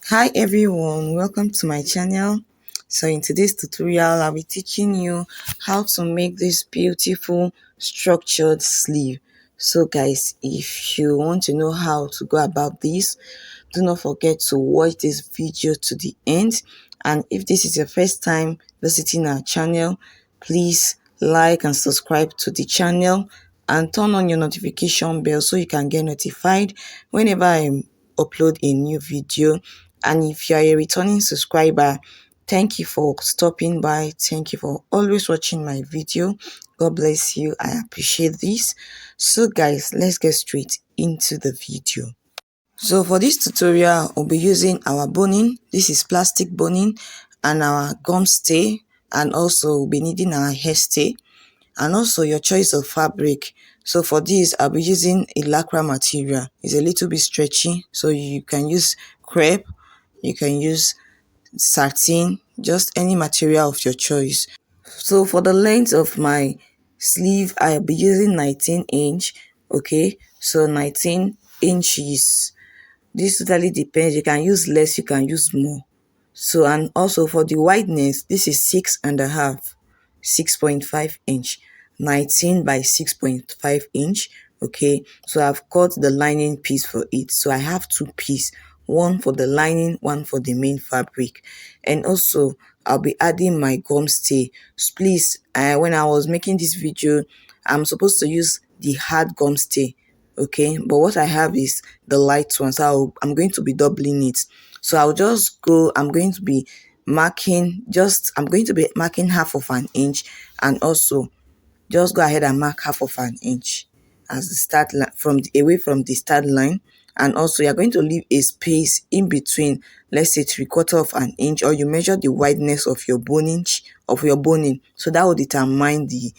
Hi everyone, welcome to my channel. So in today's tutorial, I'll be teaching you how to make this beautiful structured sleeve. So guys, if you want to know how to go about this, do not forget to watch this video to the end. And if this is your first time visiting our channel, please like and subscribe to the channel and turn on your notification bell so you can get notified whenever I upload a new video. And if you are a returning subscriber, thank you for stopping by. Thank you for always watching my video. God bless you. I appreciate this. So guys, let's get straight into the video. So for this tutorial, we'll be using our boning. This is plastic boning, and our gum stay, and also we'll be needing our hair stay, and also your choice of fabric. So for this, I'll be using a lycra material. It's a little bit stretchy, so you can use crepe, you can use satin, just any material of your choice. So for the length of my sleeve, I'll be using 19 inch. Okay, so 19 inches. This totally depends. You can use less, you can use more. So, and also for the wideness, this is 6.5, 6.5 inch, 19 by 6.5 inch. Okay, so I've cut the lining piece for it. So I have two pieces, one for the lining, one for the main fabric. And also I'll be adding my gum stay. So please, when I was making this video, I'm supposed to use the hard gum stay. Okay, but what I have is the light one, so I'm going to be doubling it. So I'll just go, I'm going to be marking half of an inch, and also just go ahead and mark half of an inch as the start line, away from the start line. And also you're going to leave a space in between, let's say 3/4 of an inch, or you measure the wideness of your boning, so that will determine the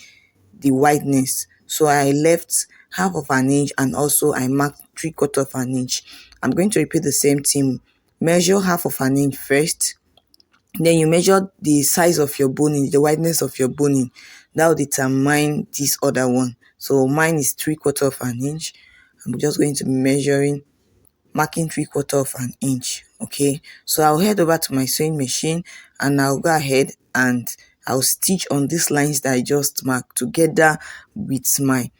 wideness. So I left half of an inch, and also I marked 3/4 of an inch. I'm going to repeat the same thing. Measure half of an inch first, then you measure the size of your boning, the wideness of your boning. That will determine this other one. So mine is 3/4 of an inch. I'm just going to be marking 3/4 of an inch. Okay, so I'll head over to my sewing machine, and I'll go ahead and I'll stitch on these lines that I just marked together with my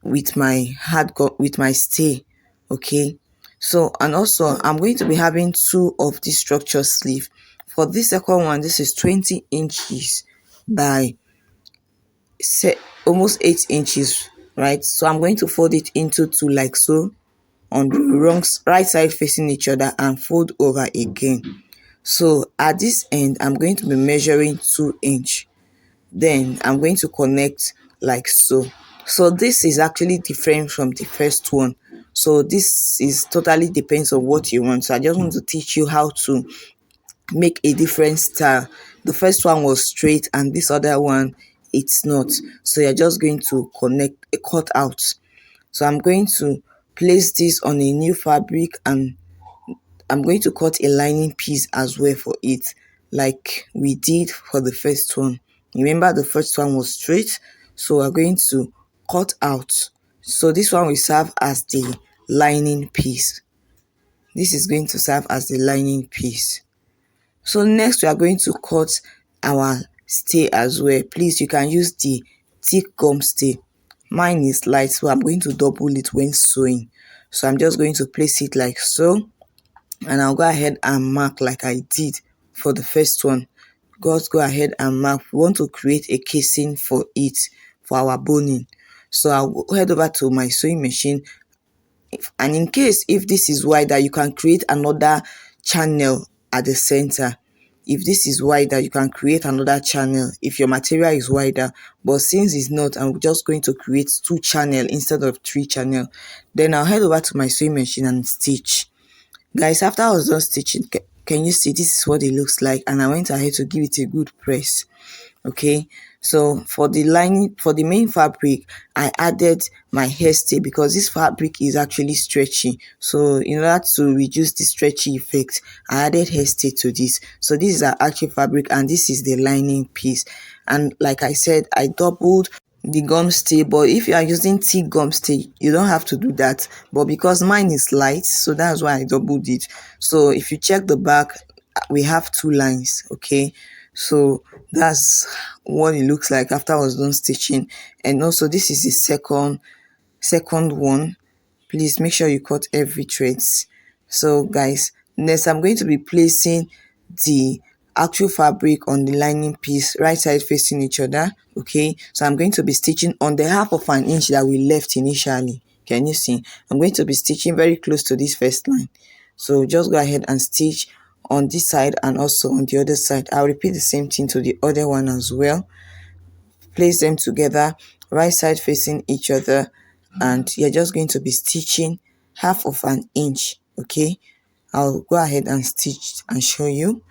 with my stay. Okay, so and also I'm going to be having two of this structure sleeve. For this second one, this is 20 inches by almost 8 inches, right? So I'm going to fold it into two like so, on the right side facing each other, and fold over again. So at this end, I'm going to be measuring 2 inch. Then I'm going to connect like so. So this is actually different from the first one. So this is totally depends on what you want. So I just want to teach you how to make a different style. The first one was straight, and this other one, it's not. So you're just going to cut out. So I'm going to place this on a new fabric, and I'm going to cut a lining piece as well for it, like we did for the first one. Remember, the first one was straight, so we're going to cut out. So this one will serve as the lining piece. This is going to serve as the lining piece. So next we are going to cut our stay as well. Please, you can use the thick gum stay. Mine is light, so I'm going to double it when sewing. So I'm just going to place it like so, and I'll go ahead and mark like I did for the first one. Just go ahead and mark. We want to create a casing for it, for our boning. So I'll head over to my sewing machine, and in case if this is wider, you can create another channel at the center. If this is wider, you can create another channel if your material is wider. But since it's not, I'm just going to create 2 channel instead of 3 channel. Then I'll head over to my sewing machine and stitch. Guys, after I was done stitching, can you see this is what it looks like? And I went ahead to give it a good press. Okay, so for the lining, for the main fabric, I added my hairstay because this fabric is actually stretchy. So in order to reduce the stretchy effect, I added hairstay to this. So this is our actual fabric, and this is the lining piece. And like I said, I doubled the gum stay, but if you are using thick gum stay, you don't have to do that. But because mine is light, so that's why I doubled it. So if you check the back, we have two lines. Okay, so that's what it looks like after I was done stitching. And also this is the second one. Please make sure you cut every threads. So guys, next I'm going to be placing the actual fabric on the lining piece, right side facing each other. Okay, so I'm going to be stitching on the half of an inch that we left initially. Can you see? I'm going to be stitching very close to this first line. So just go ahead and stitch on this side and also on the other side. I'll repeat the same thing to the other one as well. Place them together, right side facing each other, and you're just going to be stitching half of an inch. Okay, I'll go ahead and stitch and show you.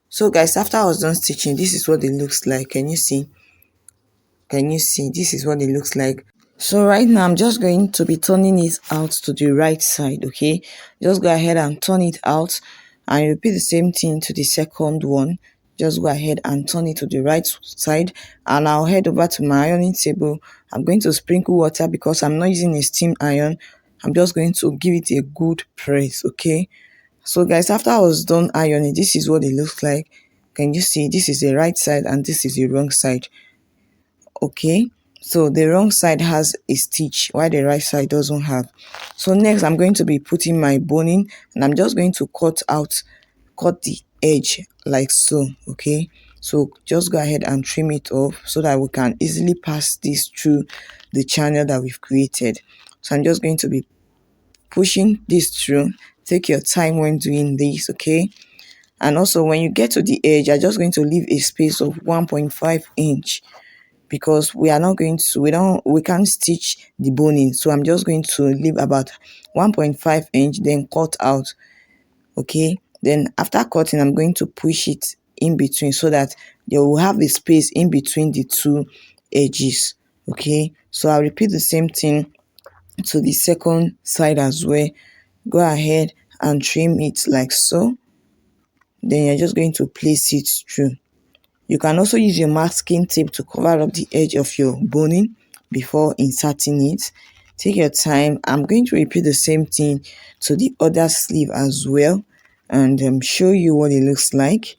So guys, after I was done stitching, this is what it looks like. Can you see? This is what it looks like. So right now I'm just going to be turning it out to the right side. Okay, just go ahead and turn it out and repeat the same thing to the second one. Just go ahead and turn it to the right side, and I'll head over to my ironing table. I'm going to sprinkle water because I'm not using a steam iron. I'm just going to give it a good press. Okay, so guys, after I was done ironing, this is what it looks like. Can you see? This is the right side and this is the wrong side. Okay, so the wrong side has a stitch while the right side doesn't have. So next I'm going to be putting my boning, and I'm just going to cut the edge like so. Okay, so just go ahead and trim it off so that we can easily pass this through the channel that we've created. So I'm just going to be pushing this through. Take your time when doing this. Okay, and also when you get to the edge, I'm just going to leave a space of 1.5 inch because we can't stitch the boning. So I'm just going to leave about 1.5 inch, then cut out. Okay, then after cutting, I'm going to push it in between so that you will have a space in between the two edges. Okay, so I'll repeat the same thing to the second side as well. Go ahead and trim it like so, then you're just going to place it through. You can also use your masking tape to cover up the edge of your boning before inserting it. Take your time. I'm going to repeat the same thing to the other sleeve as well, and show you what it looks like.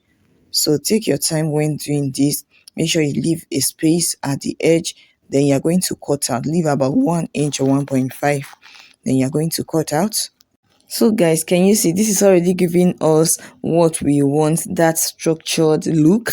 So take your time when doing this. Make sure you leave a space at the edge. Then you're going to cut out. Leave about 1 inch or 1.5. Then you're going to cut out. So guys, can you see this is already giving us what we want, that structured look.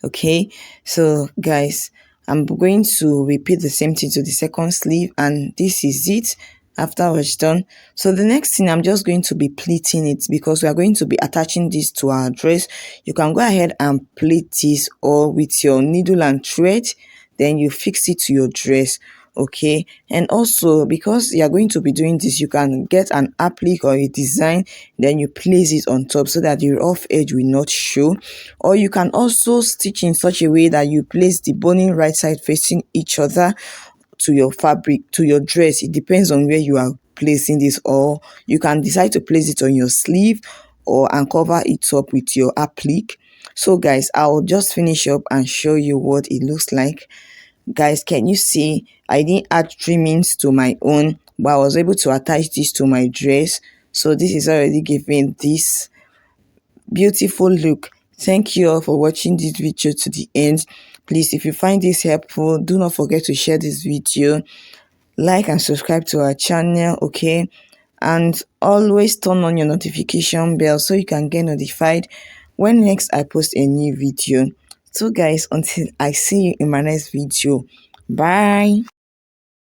Okay, so guys, I'm going to repeat the same thing to the second sleeve, and this is it after I was done. So the next thing, I'm just going to be pleating it because we are going to be attaching this to our dress. You can go ahead and pleat this or with your needle and thread, then you fix it to your dress. Okay, and also because you are going to be doing this, you can get an applique or a design, then you place it on top so that the rough edge will not show. Or you can also stitch in such a way that you place the boning right side facing each other to your fabric, to your dress. It depends on where you are placing this, or you can decide to place it on your sleeve or and cover it up with your applique. So guys, I'll just finish up and show you what it looks like. Guys, can you see I didn't add trimmings to my own, but I was able to attach this to my dress. So this is already giving this beautiful look. Thank you all for watching this video to the end. Please, if you find this helpful, do not forget to share this video, like and subscribe to our channel. Okay, and always turn on your notification bell so you can get notified when next I post a new video. So guys, until I see you in my next video, bye.